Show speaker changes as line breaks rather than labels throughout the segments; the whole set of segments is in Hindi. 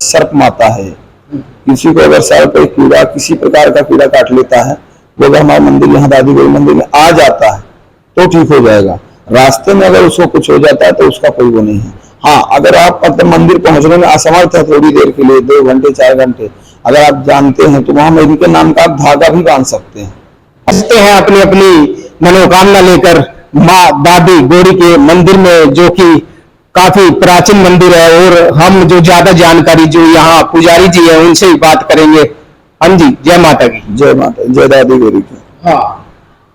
सर्प माता है। किसी को अगर सर पे कीड़ा, किसी प्रकार का कीड़ा काट लेता है, वो अगर हमारे मंदिर यहाँ दादी गौरी मंदिर में आ जाता है तो ठीक हो जाएगा। रास्ते में अगर उसको कुछ हो जाता है तो उसका कोई वो नहीं है। हाँ, अगर आप मतलब मंदिर पहुंचने में असमर्थ है थोड़ी देर के लिए, 2 घंटे 4 घंटे, अगर आप जानते हैं तो वहां मेरी के नाम का आप धागा भी बांध सकते हैं।
हंसते हैं अपनी अपनी मनोकामना लेकर माँ दादी गौरी के मंदिर में, जो कि काफी प्राचीन मंदिर है। और हम जो ज्यादा जानकारी जो यहाँ पुजारी जी है उनसे ही बात करेंगे। हाँ जी, जय माता की।
जय माता, जय दादी गौरी की।
हाँ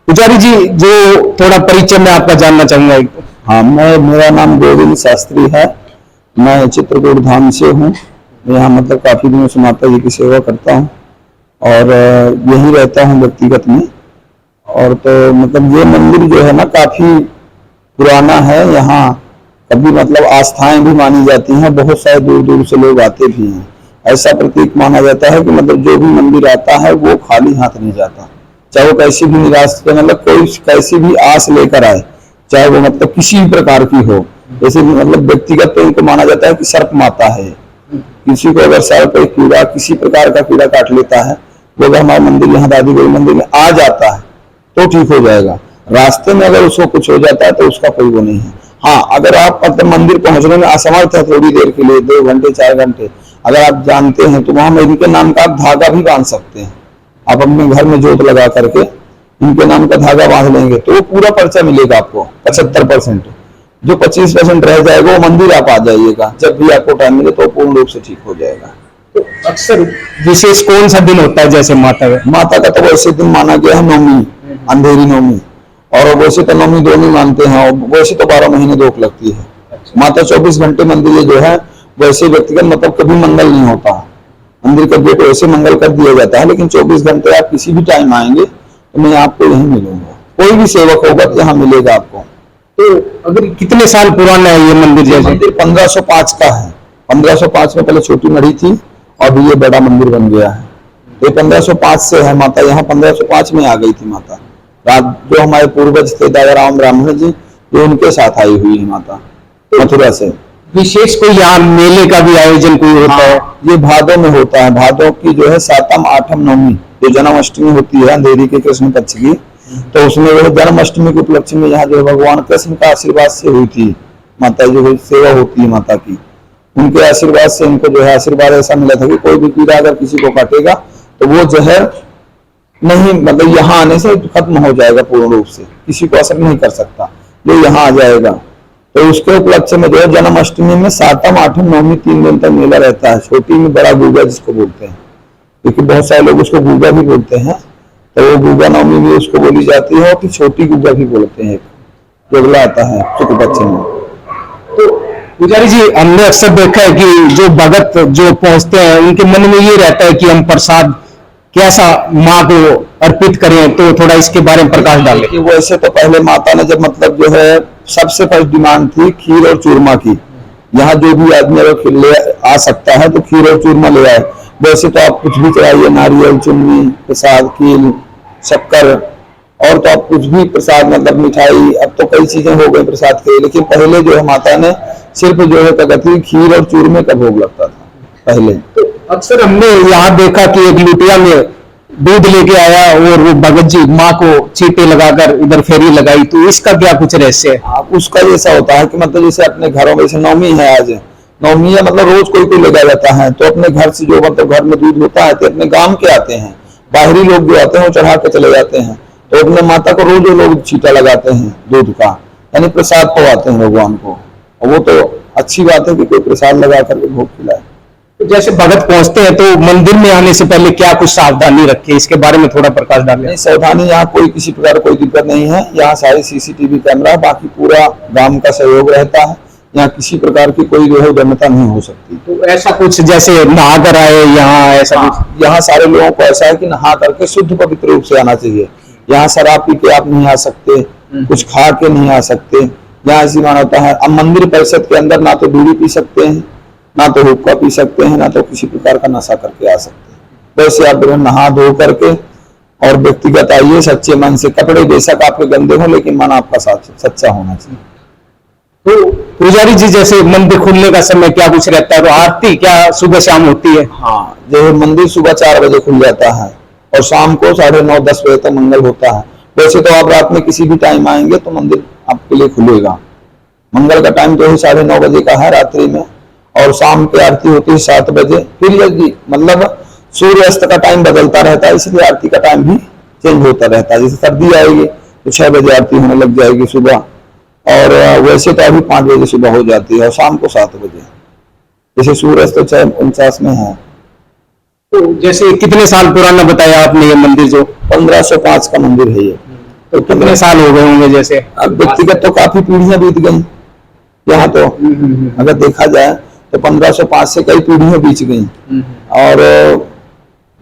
पुजारी जी, जो थोड़ा परिचय में आपका जानना चाहूंगा।
हाँ, मेरा नाम गोविंद शास्त्री है। मैं चित्रकूट धाम से हूँ। यहाँ मतलब काफी दिनों से माता जी की सेवा करता हूँ और यही रहता हूँ व्यक्तिगत में। और तो मतलब ये मंदिर जो है ना काफी पुराना है। यहाँ कभी मतलब आस्थाएं भी मानी जाती हैं, बहुत सारे दूर दूर से लोग आते भी हैं। ऐसा प्रतीक माना जाता है कि मतलब जो भी मंदिर आता है वो खाली हाथ नहीं जाता, चाहे वो कैसी भी निराश मतलब कोई कैसी भी आस लेकर आए, चाहे वो मतलब किसी भी प्रकार की हो। जैसे मतलब व्यक्तिगत तो इनको माना जाता है कि सर्प माता है। किसी को अगर सर पे कीड़ा, किसी प्रकार का कीड़ा काट लेता है, वो अगर हमारे मंदिर यहाँ दादी गौरी मंदिर में आ जाता है तो ठीक हो जाएगा। रास्ते में अगर उसको कुछ हो जाता है तो उसका कोई वो नहीं है। हाँ, अगर आप मतलब मंदिर पहुंचने में असमर्थ है थोड़ी देर के लिए, 2 घंटे 4 घंटे, अगर आप जानते हैं तो वहां मेरी के नाम का आप धागा भी बांध सकते हैं। आप अपने घर में जोत लगा करके इनके नाम का धागा बांध लेंगे तो वो पूरा पर्चा मिलेगा आपको 75%। जो 25% रह जाएगा वो मंदिर आप आ जाइएगा, जब भी आपको टाइम मिले तो पूर्ण रूप से ठीक हो जाएगा।
तो अक्सर विशेष कौन सा दिन होता है जैसे माता
का? तो वैसे दिन माना गया है नवमी, अंधेरी नवमी। और वैसे तो नवमी दो नहीं मानते हैं, और वैसे तो 12 महीने दोक लगती है। माता 24 घंटे मंदिर जो है, वैसे व्यक्तिगत मतलब कभी मंगल नहीं होता। मंदिर का गेट वैसे मंगल कर दिया जाता है, लेकिन 24 घंटे आप किसी भी टाइम आएंगे तो मैं आपको यहीं मिलूंगा। कोई भी सेवक होगा तो यहाँ मिलेगा आपको।
तो अगर कितने साल पुराना है ये मंदिर? जैसे
मंदिर 1505 का है। 1505 में पहले छोटी मढ़ी थी और अभी ये बड़ा मंदिर बन गया है। ये 1505 से है। माता यहाँ 1505 में आ गई थी माता। जो हमारे पूर्वज थे दादा राम ब्राह्मण जी, ये उनके साथ आई हुई है माता मथुरा से।
विशेष कोई यहाँ मेले का भी आयोजन कोई होता है?
ये भादों में होता है। भादों की जो है 7म 8म नवमी जो जन्माष्टमी होती है अंधेरी के कृष्ण पक्ष की, तो उसमें वो जन्माष्टमी के उपलक्ष्य में यहाँ जो भगवान कृष्ण का आशीर्वाद से हुई थी माता जो सेवा होती है माता की, उनके आशीर्वाद से इनको जो है आशीर्वाद ऐसा मिला था कि कोई भी कीड़ा अगर किसी को काटेगा तो वो जहर नहीं मतलब यहाँ आने से खत्म हो जाएगा, पूर्ण रूप से किसी को असर नहीं कर सकता, ये यहाँ आ जाएगा। तो उसके उपलक्ष्य में जो है जन्माष्टमी में 7म 8म नवमी 3 दिन तक मेला रहता है। छोटी में बड़ा गुगा जिसको बोलते हैं, क्योंकि बहुत सारे लोग उसको गुगा भी बोलते हैं, तो वो गुगा नवमी भी उसको बोली जाती है, और कि छोटी गुगा भी बोलते हैं, जो अगला आता है शुक्ल पक्ष में।
तो पुजारी जी, हमने अक्सर देखा है कि जो भगत जो पहुंचते हैं उनके मन में ये रहता है कि हम प्रसाद कैसा माँ को अर्पित करें, तो थोड़ा इसके बारे में प्रकाश डालें।
वैसे तो पहले माता ने जब मतलब जो है सबसे फर्स्ट डिमांड थी खीर और चूरमा की। यहाँ जो भी आदमी अगर ले आ सकता है तो खीर और चूरमा ले आए। वैसे तो आप कुछ भी चढ़ाइए, नारियल, चुन्नी, प्रसाद, कील, शक्कर, और तो आप कुछ भी प्रसाद मतलब मिठाई, अब तो कई चीजें हो गई प्रसाद के, लेकिन पहले जो है माता ने सिर्फ जो है क्या कहती खीर और चूरमे का भोग लगता था पहले।
तो अक्सर हमने यहाँ देखा कि एक लुटिया में दूध लेके आया और वो भगत जी माँ को चीटे लगाकर इधर फेरी लगाई, तो इसका क्या कुछ रहस्य है?
उसका ऐसा होता है कि मतलब जैसे अपने घरों में, जैसे नवमी है, आज नवमी है, मतलब रोज कोई कोई लगा जाता है, तो अपने घर से जो मतलब घर में दूध होता है तो अपने गांव के आते हैं, बाहरी लोग जो आते हैं वो चढ़ा के चले जाते हैं, तो अपने माता को रोज लोग छीटा लगाते हैं दूध का, यानी प्रसाद पवाते हैं भगवान को। और वो तो अच्छी बात है कि कोई प्रसाद लगा करके भोग खिलाए।
तो जैसे भगत पहुंचते हैं तो मंदिर में आने से पहले क्या कुछ सावधानी रखे, इसके बारे में थोड़ा प्रकाश डालें।
नहीं, सावधानी यहाँ कोई किसी प्रकार कोई दिक्कत नहीं है। यहाँ सारे CCTV कैमरा, बाकी पूरा गांव का सहयोग रहता है। यहाँ किसी प्रकार की कोई जो है उद्यमता नहीं हो सकती।
तो ऐसा कुछ जैसे नहा कर आए यहाँ, ऐसा कुछ?
यहाँ सारे लोगों को ऐसा है कि नहा करके शुद्ध पवित्र रूप से आना चाहिए। यहाँ शराब पी के आप नहीं आ सकते, कुछ खा के नहीं आ सकते, यहाँ ऐसी मान्यता है। अब मंदिर परिषद के अंदर ना तो बीड़ी पी सकते हैं, ना तो हुक्का पी सकते हैं, ना तो किसी प्रकार का नशा करके आ सकते हैं। वैसे आप नहा धो करके और व्यक्तिगत आइए सच्चे मन से। कपड़े बेशक आपके गंदे हो, लेकिन मन आपका सच्चा होना चाहिए।
तो पुजारी जी जैसे मंदिर खुलने का समय क्या कुछ रहता है, तो आरती क्या सुबह शाम होती है?
हाँ, जो मंदिर सुबह 4 बजे खुल जाता है और शाम को 9:30-10 बजे तक मंगल होता है। वैसे तो आप रात में किसी भी टाइम आएंगे तो मंदिर आपके लिए खुलेगा। मंगल का टाइम जो है 9:30 बजे का है रात्रि में, और शाम की आरती होती है 7 बजे। फिर यदि मतलब सूर्यास्त का टाइम बदलता रहता है, इसलिए आरती का टाइम भी चेंज होता रहता है। जैसे सर्दी आएगी तो 6 बजे आरती होने लग जाएगी सुबह, और वैसे तो अभी 5 बजे सुबह हो जाती है और शाम को 7 बजे। जैसे सूर्यास्त 6:49 में है।
तो जैसे कितने साल पुराना बताया आपने ये मंदिर जो?
1505 का मंदिर है ये।
तो कितने साल हो गए होंगे जैसे?
अब व्यक्तिगत तो काफी पीढ़ियां बीत गई यहाँ तो, अगर देखा जाए तो 1505 से कई पीढ़ियां बीत गई। और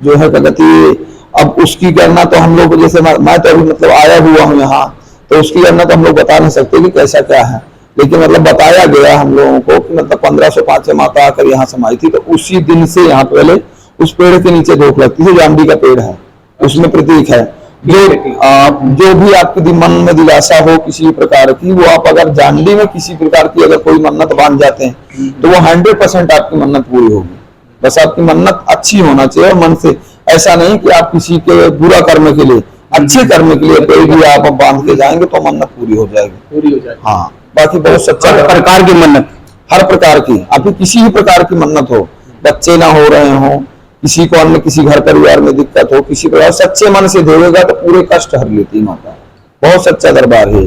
जो है प्रगति, अब उसकी गणना तो हम लोग, जैसे मैं तो अभी मतलब आया हुआ हूँ यहाँ, तो उसकी गणना तो हम लोग बता नहीं सकते कि कैसा क्या है, लेकिन मतलब बताया गया हम लोगों को कि मतलब 1505 से माता आकर यहाँ समाई थी। तो उसी दिन से यहाँ पहले उस पेड़ के नीचे धूप लगती है, जामडी का पेड़ है, उसमें प्रतीक है। जो भी आपकी मन में दिलासा हो किसी प्रकार की, वो आप अगर जामडी में किसी प्रकार की अगर कोई मन्नत बांध जाते हैं तो वो 100% आपकी मन्नत पूरी होगी। बस आपकी मन्नत अच्छी होना चाहिए और मन से, ऐसा नहीं कि आप किसी के बुरा कर्म के लिए, अच्छे कर्म के लिए कोई भी आप बांध के जाएंगे तो मन्नत पूरी हो जाएगी। हाँ, बाकी बहुत सच्चा
प्रकार की मन्नत,
हर प्रकार की, आपकी किसी भी प्रकार की मन्नत हो, बच्चे ना हो रहे हो, किसी को अन्य किसी घर परिवार में दिक्कत हो, किसी प्रकार सच्चे मन से देगा तो पूरे कष्ट हर लेती माता। बहुत सच्चा दरबार है।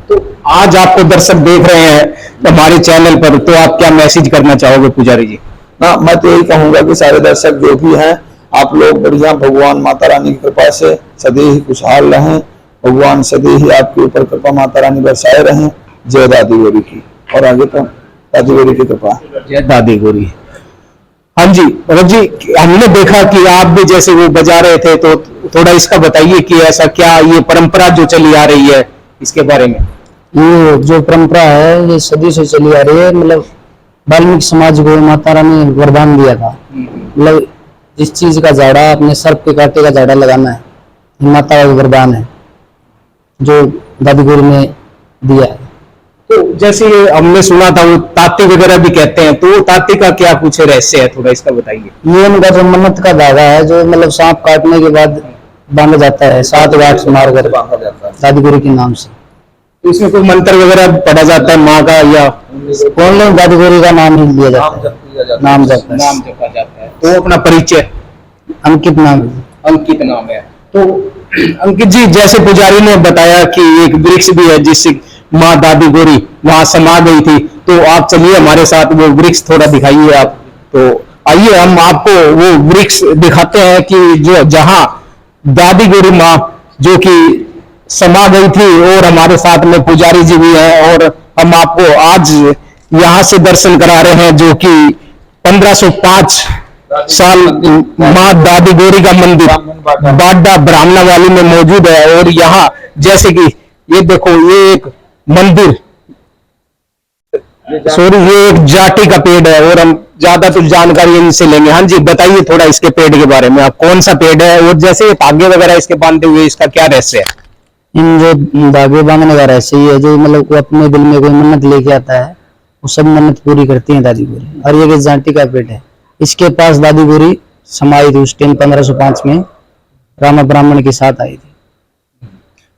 तो आज आपको दर्शक देख रहे हैं हमारे चैनल पर, तो आप क्या मैसेज करना चाहोगे पुजारी जी?
ना, मैं तो यही कहूंगा कि सारे दर्शक जो भी हैं, आप लोग बढ़िया भगवान माता रानी की कृपा से सदैव ही खुशहाल रहें। भगवान सदैव ही आपके ऊपर कृपा माता रानी बरसाए रहें। जय दादी गौरी की, और आगे तो दादी गौरी की कृपा।
जय दादी गौरी। हाँ जी रवि जी, हमने देखा कि आप भी जैसे वो बजा रहे थे, तो थोड़ा इसका बताइए कि ऐसा क्या ये परंपरा जो चली आ रही है इसके बारे में?
ये जो परंपरा है ये सदी से चली आ रही है। मतलब वाल्मीकि समाज को माता रानी ने वरदान दिया था, मतलब जिस चीज का झाड़ा अपने सर्प के कांटे का झाड़ा लगाना है, ये माता का वरदान है जो दादी गौरी ने दिया है।
तो जैसे हमने सुना था वो ताती वगैरह भी कहते हैं, तो वो ताती का क्या कुछ रहस्य है, थोड़ा इसका बताइए।
ये उनका जो मन्नत का धागा है, जो मतलब सांप काटने के बाद बांधा जाता है 7 गांठ मार कर दादी गौरी के नाम से।
तो इसमें कोई मंत्र वगैरह पढ़ा जाता है माँ का, या
कौन लोग दादी गौरी का नाम ही लिया जाता है, नाम जपा
जाता है? तो अपना परिचय
अंकित नाम है।
अंकित नाम है। तो अंकित जी, जैसे पुजारी ने बताया कि एक वृक्ष भी है जिससे माँ दादी गौरी वहां समा गई थी, तो आप चलिए हमारे साथ वो वृक्ष थोड़ा दिखाइए आप। तो आइए हम आपको वो वृक्ष दिखाते हैं कि जो जहां दादी गौरी माँ जो कि समा गई थी, और हमारे साथ में पुजारी जी भी हैं, और हम आपको आज यहाँ से दर्शन करा रहे हैं जो कि 1505 साल माँ दादी गौरी का मंदिर बाडा ब्राह्मणा वाली में मौजूद है। और यहाँ जैसे कि ये देखो, ये एक मंदिर, सॉरी, ये एक जाटी का पेड़ है, और हम ज्यादा तो जानकारी इनसे लेंगे। हाँ जी, बताइए थोड़ा इसके पेड़ के बारे में, आप कौन सा पेड़ है, और जैसे ये धागे वगैरह इसके बांधे हुए, इसका क्या रहस्य है?
इन जो धागे बांधने का रहस्य ये है, जो मतलब को अपने दिल में कोई मन्नत लेके आता है वो सब मन्नत पूरी करती है दादी गौरी। और ये जाटी का पेड़ है, इसके पास दादी गौरी समाई थी उस टाइम 1505 में, रामा ब्राह्मण के साथ आई थी।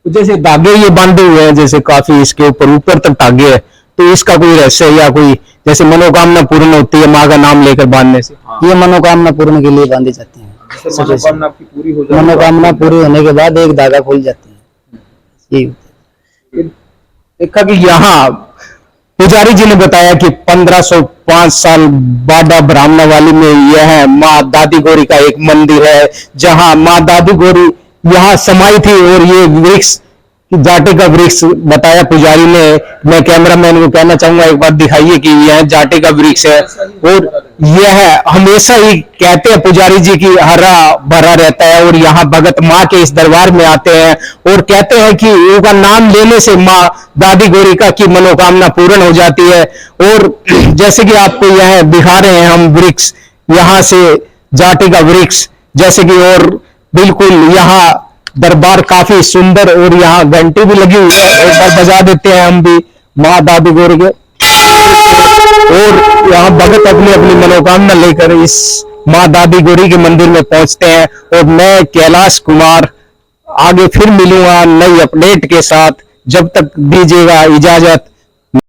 तो जैसे धागे ये बांधे हुए हैं, जैसे काफी इसके ऊपर तक धागे है, तो इसका कोई रहस्य या कोई जैसे मनोकामना पूर्ण होती है माँ का नाम लेकर बांधने से?
ये मनोकामना पूर्ण के लिए बांधे जाते हैं। मनोकामना पूरी होने के बाद एक धागा खुल जाती है। ये
देखा कि यहाँ पुजारी जी ने बताया कि 1505 साल बाडा ब्राह्मणा वाली में यह माँ दादी गौरी का एक मंदिर है, जहां माँ दादी गौरी यहाँ समाई थी। और ये वृक्ष जाटे का वृक्ष बताया पुजारी ने। मैं कैमरामैन को कहना चाहूंगा एक बात दिखाइए कि यह जाटे का वृक्ष है, और यह हमेशा ही कहते हैं पुजारी जी की हरा भरा रहता है। और यहाँ भगत माँ के इस दरबार में आते हैं और कहते हैं कि उनका नाम लेने से माँ दादी गौरी का की मनोकामना पूर्ण हो जाती है। और जैसे कि आपको यह दिखा रहे हैं हम वृक्ष, यहाँ से जाटे का वृक्ष जैसे कि, और बिल्कुल यहाँ दरबार काफी सुंदर, और यहाँ घंटी भी लगी हुई है, एक बार बजा देते हैं हम भी। माँ दादी गौरी के, और यहाँ भगत अपनी अपनी मनोकामना लेकर इस माँ दादी गौरी के मंदिर में पहुंचते हैं। और मैं कैलाश कुमार आगे फिर मिलूंगा नई अपडेट के साथ। जब तक दीजिएगा इजाजत।